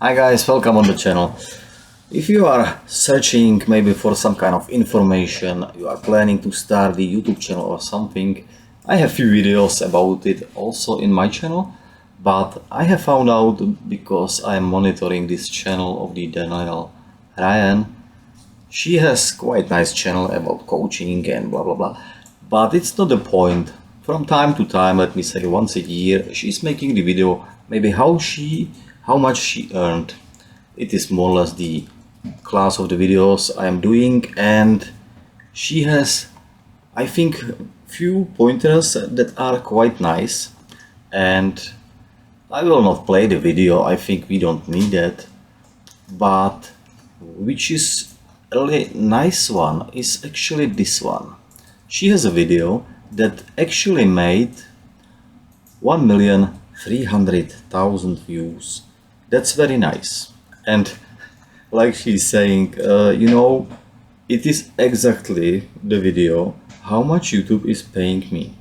Hi guys, welcome on the channel. If you are searching maybe for some kind of information, you are planning to start the YouTube channel or something, I have few videos about it also in my channel, but I have found out, because I am monitoring this channel of the Daniel Ryan, she has quite nice channel about coaching and blah blah blah, but it's not the point. From time to time, let me say once a year, she's making the video maybe how much she earned. It is more or less the class of the videos I am doing, and she has, I think, few pointers that are quite nice, and I will not play the video. I think we don't need that, but which is a really nice one is actually this one. She has a video that actually made 1,300,000 views. That's very nice. And like she's saying, it is exactly the video how much YouTube is paying me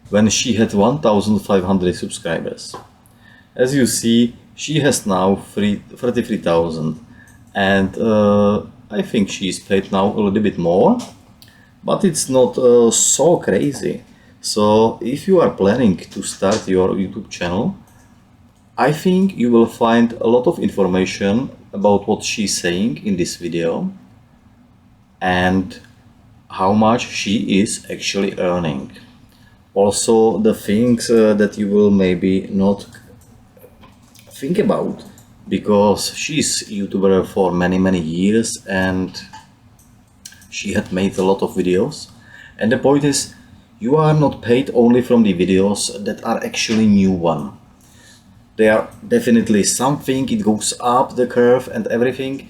when she had 1,500 subscribers. As you see, she has now 33,000, and I think she's paid now a little bit more, but it's not so crazy. So if you are planning to start your YouTube channel, I think you will find a lot of information about what she's saying in this video and how much she is actually earning. Also the things that you will maybe not think about, because she's YouTuber for many years and she had made a lot of videos, and the point is, you are not paid only from the videos that are actually new one. They are definitely something, it goes up the curve and everything,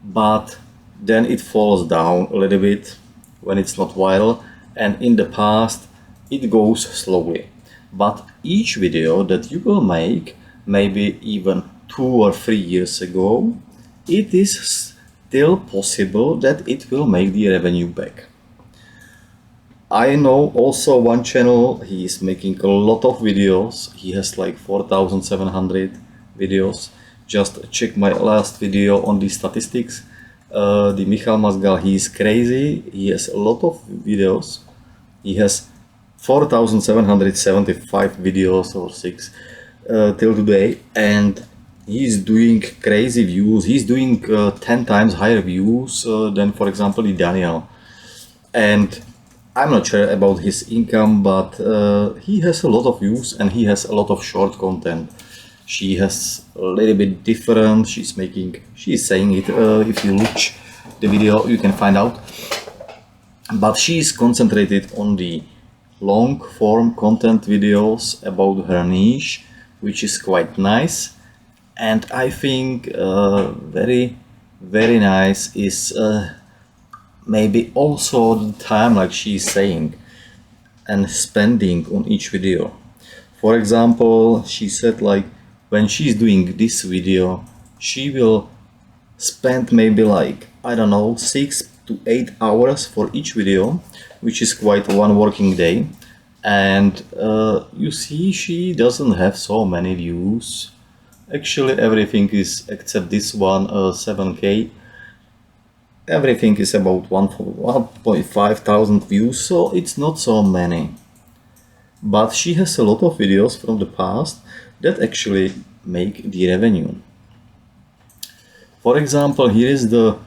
but then it falls down a little bit when it's not viral, and in the past it goes slowly. But each video that you will make, maybe even 2 or 3 years ago, it is still possible that it will make the revenue back. I know also one channel, he is making a lot of videos. He has like 4,700 videos. Just check my last video on the statistics. The Michal Mazgal, he is crazy. He has a lot of videos. He has 4,775 videos or 6 till today, and he's doing crazy views. He's doing 10 times higher views than, for example, the Daniel. And I'm not sure about his income, but he has a lot of views and he has a lot of short content. She has a little bit different. She's saying it. If you look the video, you can find out. But she's concentrated on the long form content videos about her niche, which is quite nice. And I think very nice is maybe also the time, like she's saying, and spending on each video. For example, she said like when she's doing this video, she will spend maybe like, I don't know, 6 to 8 hours for each video, which is quite one working day. And you see, she doesn't have so many views. Actually everything is, except this one, 7K, everything is about 1.5 thousand views, so it's not so many. But she has a lot of videos from the past that actually make the revenue. For example, here is the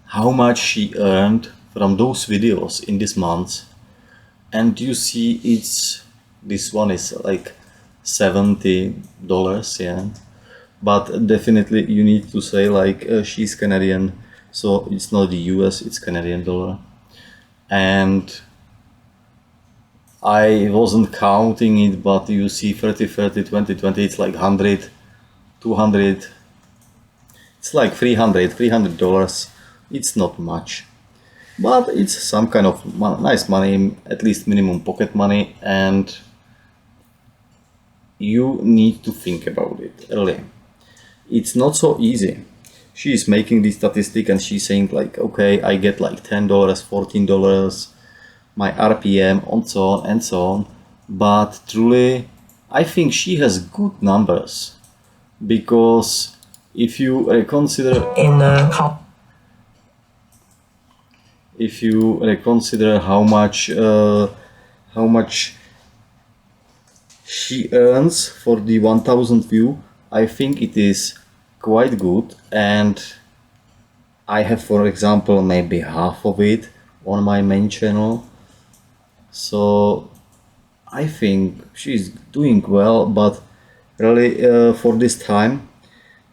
how much she earned from those videos in this month, and you see this one is like $70, yeah, but definitely you need to say like she's Canadian, so it's not the US, it's Canadian dollar. And I wasn't counting it, but you see 30, 20, it's like 100, 200, it's like $300. It's not much, but it's some kind of nice money, at least minimum pocket money, and you need to think about it early. It's not so easy. She is making this statistic and she's saying like, okay, I get like $10, $14, my RPM, and so on and so on. But truly, I think she has good numbers, because if you reconsider how much she earns for the 1000 view, I think it is quite good, and I have, for example, maybe half of it on my main channel. So I think she's doing well, but really for this time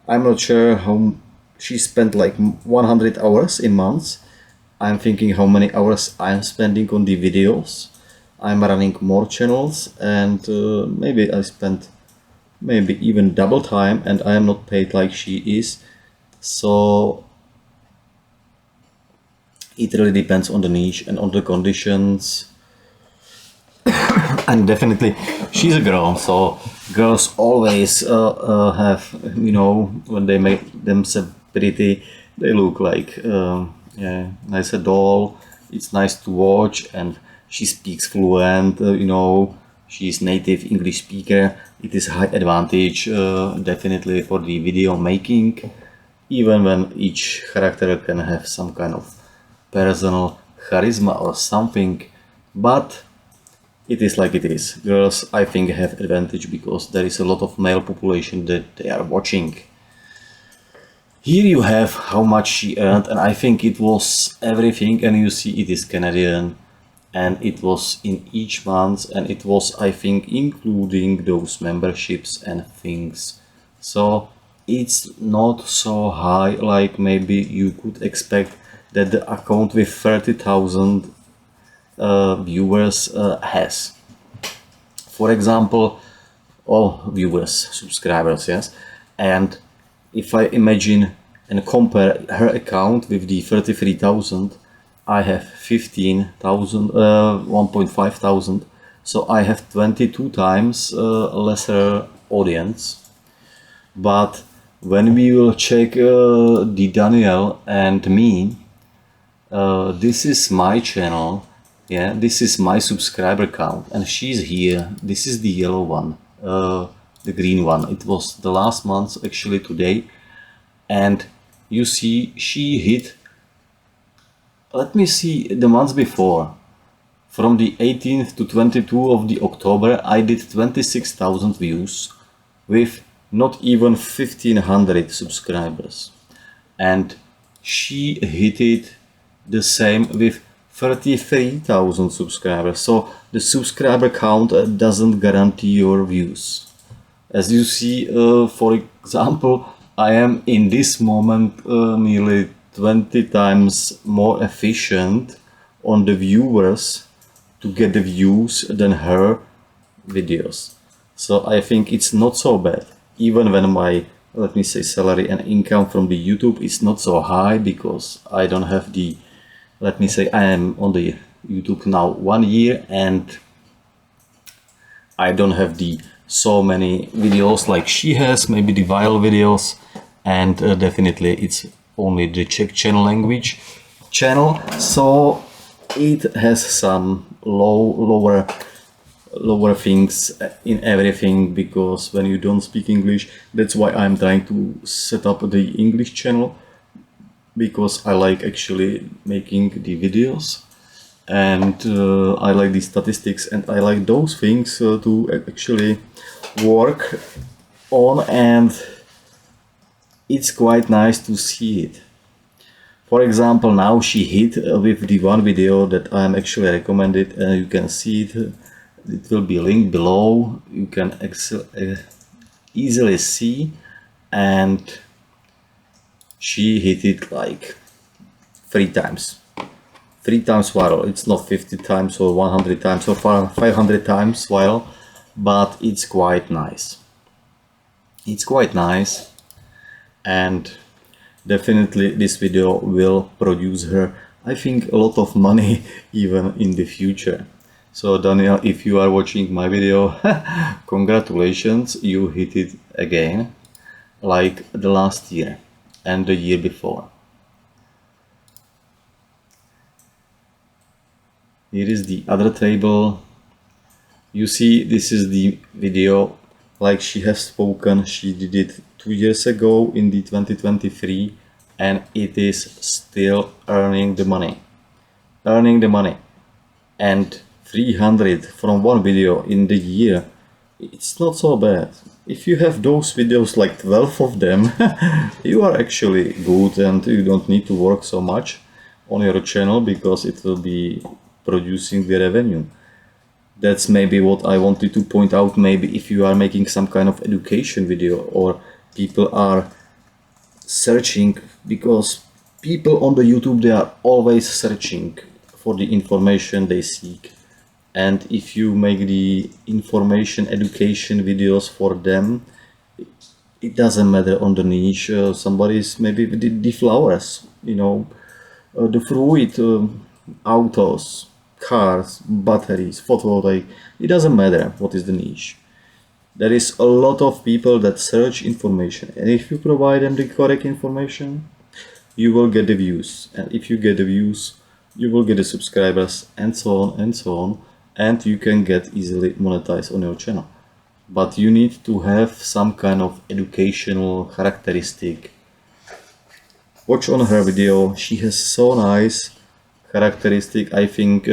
I'm not sure how she spent like 100 hours in months. I'm thinking how many hours I'm spending on the videos. I'm running more channels, and maybe I spent maybe even double time, and I am not paid like she is. So it really depends on the niche and on the conditions. And definitely she's a girl, so girls always have, you know, when they make themselves pretty, they look like yeah, nice a doll. It's nice to watch, and she speaks fluent, you know, she's native English speaker. It is high advantage definitely for the video making, even when each character can have some kind of personal charisma or something. But it is like it is. Girls, I think, have advantage because there is a lot of male population that they are watching. Here you have how much she earned, and I think it was everything, and you see it is Canadian, and it was in each month, and it was, I think, including those memberships and things. So it's not so high like maybe you could expect that the account with 30,000 viewers has. For example, all viewers, subscribers, yes. And if I imagine and compare her account with the 33,000, I have 15,000, 1.5 thousand. So I have 22 times lesser audience. But when we will check the Daniel and me, this is my channel. Yeah, this is my subscriber count, and she's here. This is the yellow one, the green one. It was the last month, actually today, and you see she hit, let me see, the months before, from the 18th to 22 of the October, I did 26,000 views with not even 1500 subscribers, and she hit it the same with 33,000 subscribers. So the subscriber count doesn't guarantee your views. As you see, for example, I am in this moment nearly 20 times more efficient on the viewers to get the views than her videos. So I think it's not so bad, even when my, let me say, salary and income from the YouTube is not so high, because I don't have the, let me say, I am on the YouTube now 1 year, and I don't have the so many videos like she has, maybe the viral videos, and definitely it's only the Czech channel language channel, so it has some lower things in everything, because when you don't speak English, that's why I'm trying to set up the English channel, because I like actually making the videos, and I like the statistics, and I like those things to actually work on, and it's quite nice to see it. For example, now she hit with the one video that I'm actually recommended, and you can see it. It will be linked below. You can easily see, and she hit it like 3 times viral. It's not 50 times or 100 times or 500 times viral, but it's quite nice. It's quite nice, and definitely this video will produce her, I think, a lot of money even in the future. So Daniel, if you are watching my video, congratulations, you hit it again, like the last year and the year before. Here is the other table. You see, this is the video like she has spoken, she did it 2 years ago in the 2023, and it is still earning the money. And 300 from one video in the year, it's not so bad. If you have those videos, like 12 of them, you are actually good and you don't need to work so much on your channel because it will be producing the revenue. That's maybe what I wanted to point out. Maybe if you are making some kind of education video, or people are searching, because people on the YouTube, they are always searching for the information they seek. And if you make the information education videos for them, it doesn't matter on the niche. Somebody's maybe the flowers, the fruit, autos, cars, batteries, photovoltaic. It doesn't matter what is the niche. There is a lot of people that search information, and if you provide them the correct information, you will get the views. And if you get the views, you will get the subscribers, and so on and so on, and you can get easily monetized on your channel. But you need to have some kind of educational characteristic. Watch on her video, she has so nice characteristic. I think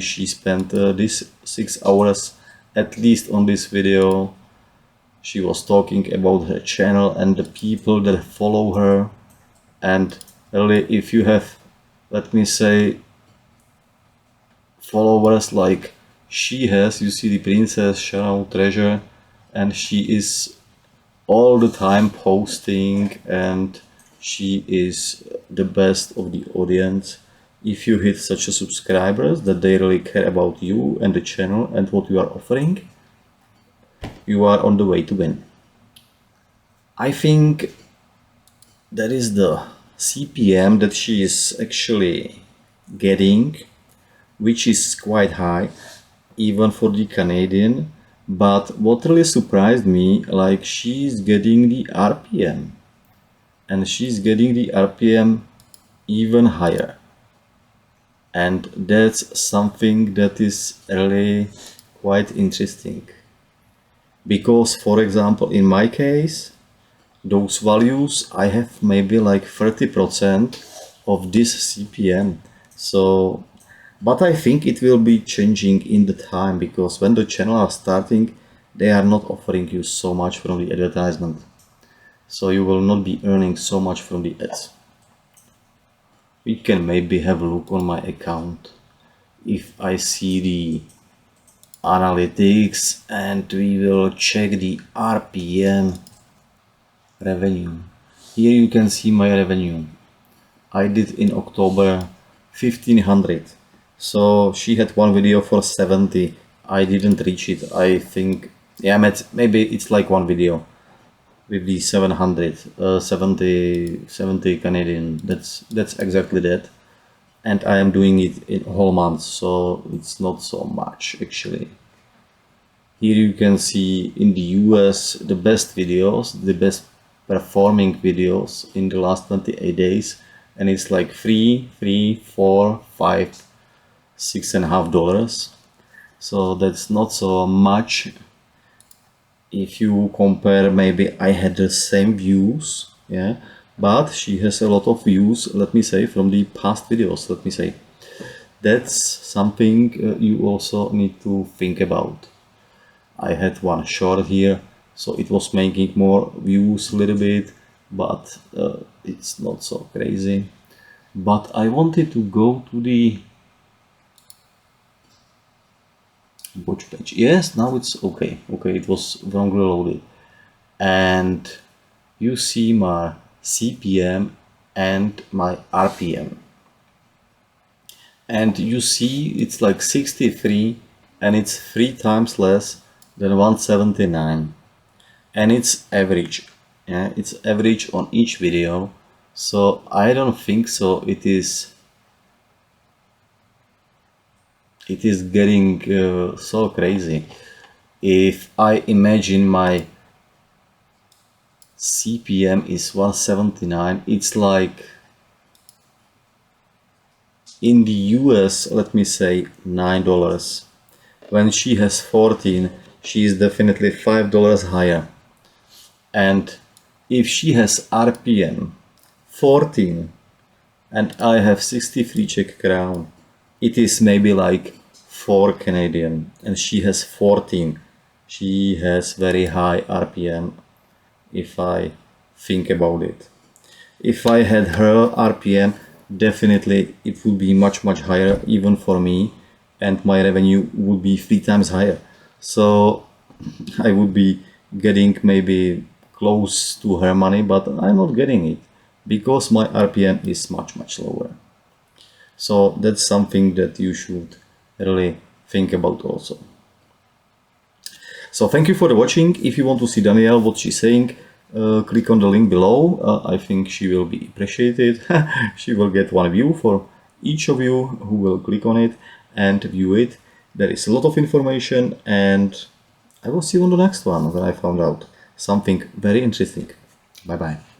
she spent this 6 hours at least on this video. She was talking about her channel and the people that follow her. And really, if you have, let me say, followers like she has, you see the Princess Channel Treasure, and she is all the time posting, and she is the best of the audience. If you hit such a subscribers that they really care about you and the channel and what you are offering, you are on the way to win. I think that is the CPM that she is actually getting, which is quite high even for the Canadian. But what really surprised me, like, she's getting the RPM, and she's getting the RPM even higher. And that's something that is really quite interesting. Because, for example, in my case, those values, I have maybe like 30% of this CPM. So, but I think it will be changing in the time, because when the channel are starting, they are not offering you so much from the advertisement. So you will not be earning so much from the ads. We can maybe have a look on my account if I see the analytics, and we will check the RPM revenue. Here you can see my revenue. I did in October 1500. So she had one video for 70. I didn't reach it. I think, yeah, maybe it's like one video with the 700, 70 Canadian. That's exactly that. And I am doing it in whole month, so it's not so much actually. Here you can see in the US the best videos, the best performing videos in the last 28 days, and it's like $3, $4, $5, $6.50. So that's not so much. If you compare, maybe I had the same views, yeah, but she has a lot of views, let me say, from the past videos. Let me say, that's something you also need to think about. I had one short here, so it was making more views a little bit, but it's not so crazy. But I wanted to go to the Whatch page. Yes, now it's okay. Okay, it was wrongly loaded. And you see my CPM and my RPM. And you see it's like 63, and it's 3 times less than 179. And it's average. Yeah, it's average on each video. So I don't think so it is getting so crazy. If I imagine my CPM is 179, it's like in the US, let me say $9. When she has 14, she is definitely $5 higher. And if she has RPM 14 and I have 63 Czech crown, it is maybe like 4 Canadian, and she has 14. She has very high RPM if I think about it. If I had her RPM, definitely it would be much higher even for me, and my revenue would be 3 times higher. So I would be getting maybe close to her money, but I'm not getting it because my RPM is much lower. So that's something that you should really think about also. So thank you for the watching. If you want to see Danielle, what she's saying, click on the link below. I think she will be appreciated. She will get 1 view for each of you who will click on it and view it. There is a lot of information, and I will see you on the next one when I found out something very interesting. Bye bye.